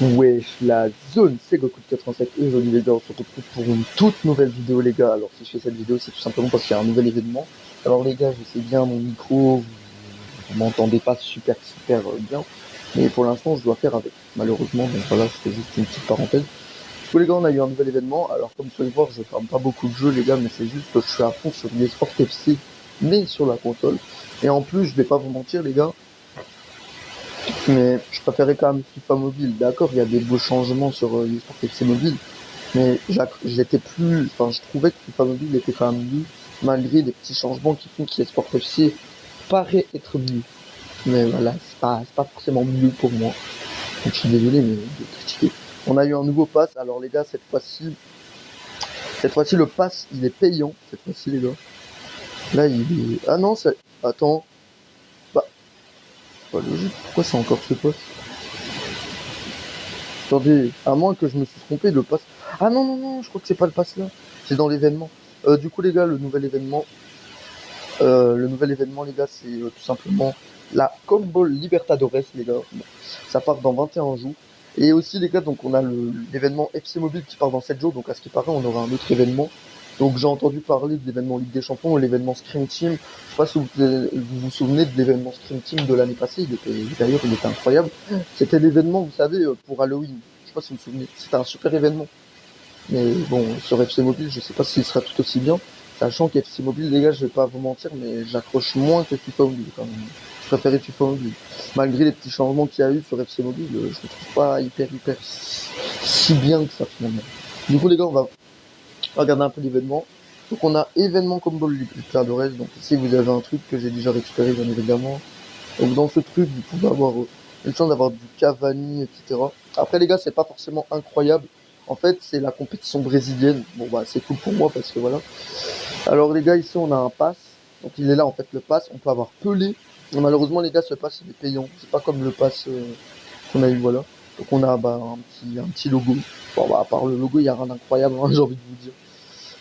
Wesh, la zone, c'est Goku de 87 et aujourd'hui les gars, on se retrouve pour une toute nouvelle vidéo les gars. Alors si je fais cette vidéo, c'est tout simplement parce qu'il y a un nouvel événement. Alors les gars, je sais bien mon micro, vous m'entendez pas super bien, mais pour l'instant je dois faire avec, malheureusement, donc voilà, c'était juste une petite parenthèse. Du coup les gars, on a eu un nouvel événement. Alors comme vous pouvez le voir, je ferme pas beaucoup de jeux les gars, mais c'est juste que je suis à fond sur l'eSport FC, mais sur la console. Et en plus, je vais pas vous mentir les gars, mais je préférais quand même FIFA Mobile. D'accord, il y a des beaux changements sur l'eSport FC Mobile, mais j'étais plus, enfin, je trouvais que FIFA Mobile était quand même mieux, malgré les petits changements qui font que l'eSport FC paraît être mieux. Mais voilà, c'est pas forcément mieux pour moi. Donc, je suis désolé, mais de critiquer. On a eu un nouveau pass. Alors les gars, cette fois-ci le pass, il est payant. Cette fois-ci les gars. Là, il est. Ah non, c'est. Attends. Bah, pas logique. Pourquoi c'est encore ce pass? Attendez, à moins que je me suis trompé, le pass. Ah non, je crois que c'est pas le pass là. C'est dans l'événement. Du coup, les gars, le nouvel événement, les gars, c'est tout simplement la Combo Libertadores, les gars. Bon, ça part dans 21 jours. Et aussi, les gars, donc on a l'événement FC Mobile qui part dans 7 jours. Donc, à ce qui paraît, on aura un autre événement. Donc, j'ai entendu parler de l'événement Ligue des Champions et l'événement Scream Team. Je sais pas si vous souvenez de l'événement Scream Team de l'année passée. D'ailleurs, il était incroyable. C'était l'événement, vous savez, pour Halloween. Je sais pas si vous vous souvenez. C'était un super événement. Mais bon, sur FC Mobile, je sais pas s'il sera tout aussi bien. Sachant qu'FC Mobile, les gars, je vais pas vous mentir, mais j'accroche moins que FIFA Mobile quand même. Je préférais FIFA Mobile. Malgré les petits changements qu'il y a eu sur FC Mobile, je le trouve pas hyper si bien que ça finalement. Du coup, les gars, on va regarder un peu l'événement. Donc, on a événement Combo Libertadores. Donc, ici, vous avez un truc que j'ai déjà récupéré, bien évidemment. Donc, dans ce truc, vous pouvez avoir une chance d'avoir du Cavani, etc. Après, les gars, c'est pas forcément incroyable. En fait, c'est la compétition brésilienne. Bon, bah, c'est cool pour moi parce que voilà. Alors, les gars, ici, on a un pass. Donc, il est là, en fait, le pass. On peut avoir Pelé. Mais malheureusement, les gars, ce pass, il est payant. C'est pas comme le pass qu'on a eu, voilà. Donc, on a bah, un petit logo. Bon, bah, à part le logo, il n'y a rien d'incroyable, hein, j'ai envie de vous dire.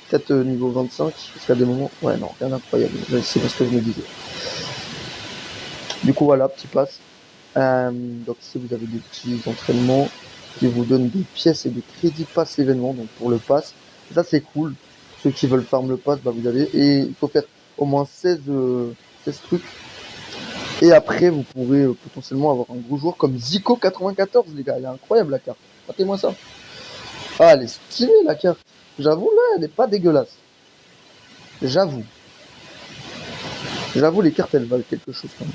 Peut-être niveau 25, parce qu'à des moments, ouais, non, rien d'incroyable. C'est parce que je me disais. Du coup, voilà, petit pass. Donc ici, vous avez des petits entraînements qui vous donnent des pièces et des crédits pass événements. Donc pour le pass, ça c'est cool. Ceux qui veulent farm le pass, bah, vous avez. Et il faut faire au moins 16 trucs. Et après, vous pourrez potentiellement avoir un gros joueur comme Zico 94, les gars. Elle est incroyable la carte. Regardez-moi ça. Ah, elle est stylée la carte. J'avoue, là, elle est pas dégueulasse. J'avoue. J'avoue, les cartes, elles valent quelque chose quand même.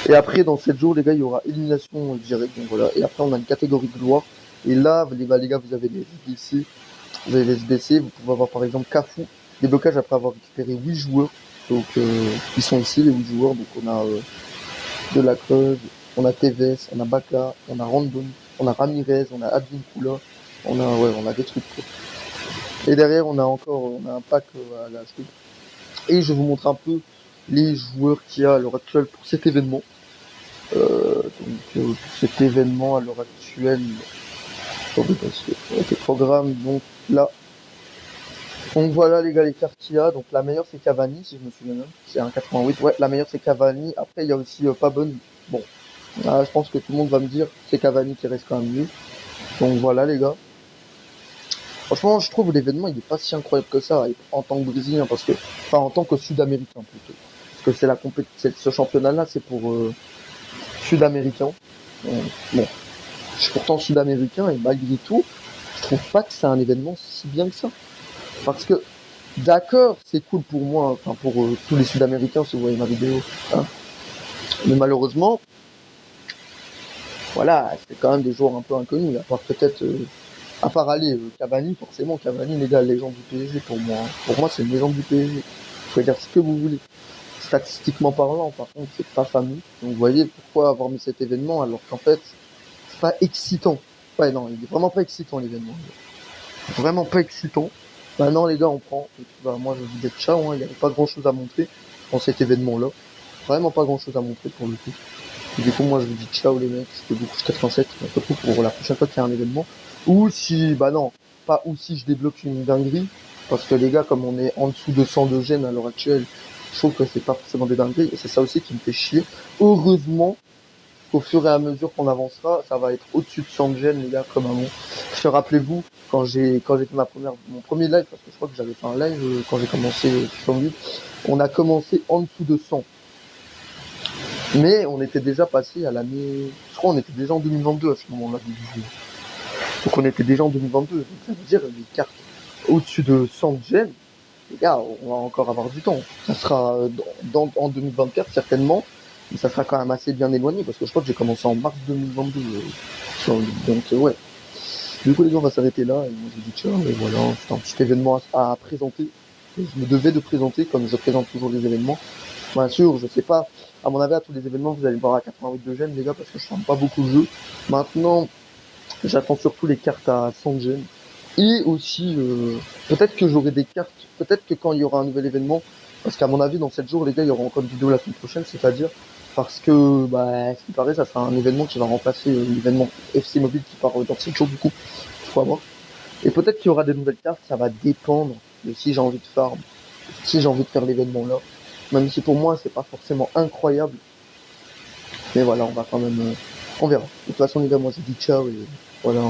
Et après, dans 7 jours, les gars, il y aura élimination directe. Donc voilà. Et après, on a une catégorie de gloire. Et là, les gars, vous avez les SBC. Vous avez les SBC. Vous pouvez avoir par exemple Cafu. Déblocage après avoir récupéré 8 joueurs. Donc, ils sont ici, les 8 joueurs. Donc, on a De La Creuse, on a Tevez, on a Baka, on a Randon, on a Ramirez, on a Advincula. On a des trucs. Quoi. Et derrière, on a un pack à l'acheter. Et je vais vous montre un peu les joueurs qu'il y a à l'heure actuelle pour cet événement. Pour cet événement à l'heure actuelle, attendez parce que avec le programme, donc là, donc voilà les gars les cartes qu'il y a, donc la meilleure c'est Cavani si je me souviens bien, c'est un 88, ouais la meilleure c'est Cavani, après il y a aussi pas bonne, bon, là, je pense que tout le monde va me dire c'est Cavani qui reste quand même mieux, donc voilà les gars. Franchement je trouve l'événement il est pas si incroyable que ça en tant que Brésilien, parce que, enfin en tant que Sud-Américain plutôt, parce que c'est la compétition, ce championnat là c'est pour Sud-Américains, bon, je suis pourtant sud-américain et malgré tout, je trouve pas que c'est un événement si bien que ça. Parce que, d'accord, c'est cool pour moi, enfin pour tous les sud-américains si vous voyez ma vidéo, hein. Mais malheureusement, voilà, c'est quand même des joueurs un peu inconnus, à part peut-être, à part aller, Cavani, forcément, Cavani, les gars, légende du PSG pour moi. Hein. Pour moi, c'est une légende du PSG. Vous pouvez dire ce que vous voulez. Statistiquement parlant, par contre, c'est pas fameux. Donc vous voyez pourquoi avoir mis cet événement alors qu'en fait, c'est pas excitant. Ouais, non, il est vraiment pas excitant l'événement. Vraiment pas excitant. Maintenant, les gars, on prend. Et puis, bah, moi, je vous dis ciao. Hein, il n'y avait pas grand chose à montrer dans cet événement-là. Vraiment pas grand chose à montrer pour le coup. Et du coup, moi, je vous dis ciao, les mecs. C'était beaucoup 87. On se retrouve pour la prochaine fois qu'il y a un événement. Ou si, bah non, pas ou si je débloque une dinguerie. Parce que les gars, comme on est en dessous de 102 gènes à l'heure actuelle, je trouve que c'est pas forcément des dingueries. Et c'est ça aussi qui me fait chier. Heureusement, qu'au fur et à mesure qu'on avancera, ça va être au-dessus de 100 gemmes, les gars, comme avant. Rappelez-vous, quand j'ai fait mon premier live, parce que je crois que j'avais fait un live quand j'ai commencé sur YouTube, on a commencé en dessous de 100. Mais on était déjà passé à l'année, je crois on était déjà en 2022 à ce moment-là du jeu. Donc on était déjà en 2022. Donc ça veut dire les cartes au-dessus de 100 gemmes, les gars, on va encore avoir du temps. Ça sera en 2024 certainement, mais ça sera quand même assez bien éloigné parce que je crois que j'ai commencé en mars 2022. Donc ouais. Du coup les gars, on va s'arrêter là et moi je vous dis ciao et voilà, c'est un petit événement à présenter. Et je me devais de présenter comme je présente toujours les événements. Bien sûr, je sais pas. À mon avis, à tous les événements, vous allez me voir à 88 de gemmes, les gars, parce que je ferme pas beaucoup de jeux. Maintenant, j'attends surtout les cartes à 100 gemmes. Et aussi, peut-être que j'aurai des cartes, peut-être que quand il y aura un nouvel événement, parce qu'à mon avis, dans 7 jours, les gars, il y aura encore une vidéo la semaine prochaine, c'est-à-dire, parce que, bah, ce qui paraît, ça sera un événement qui va remplacer l'événement FC Mobile qui part dans 7 jours, du coup. Faut voir. Et peut-être qu'il y aura des nouvelles cartes, ça va dépendre de si j'ai envie de farm, si j'ai envie de faire l'événement là. Même si pour moi, c'est pas forcément incroyable. Mais voilà, on va quand même, on verra. De toute façon, les gars, moi, je dis ciao et voilà.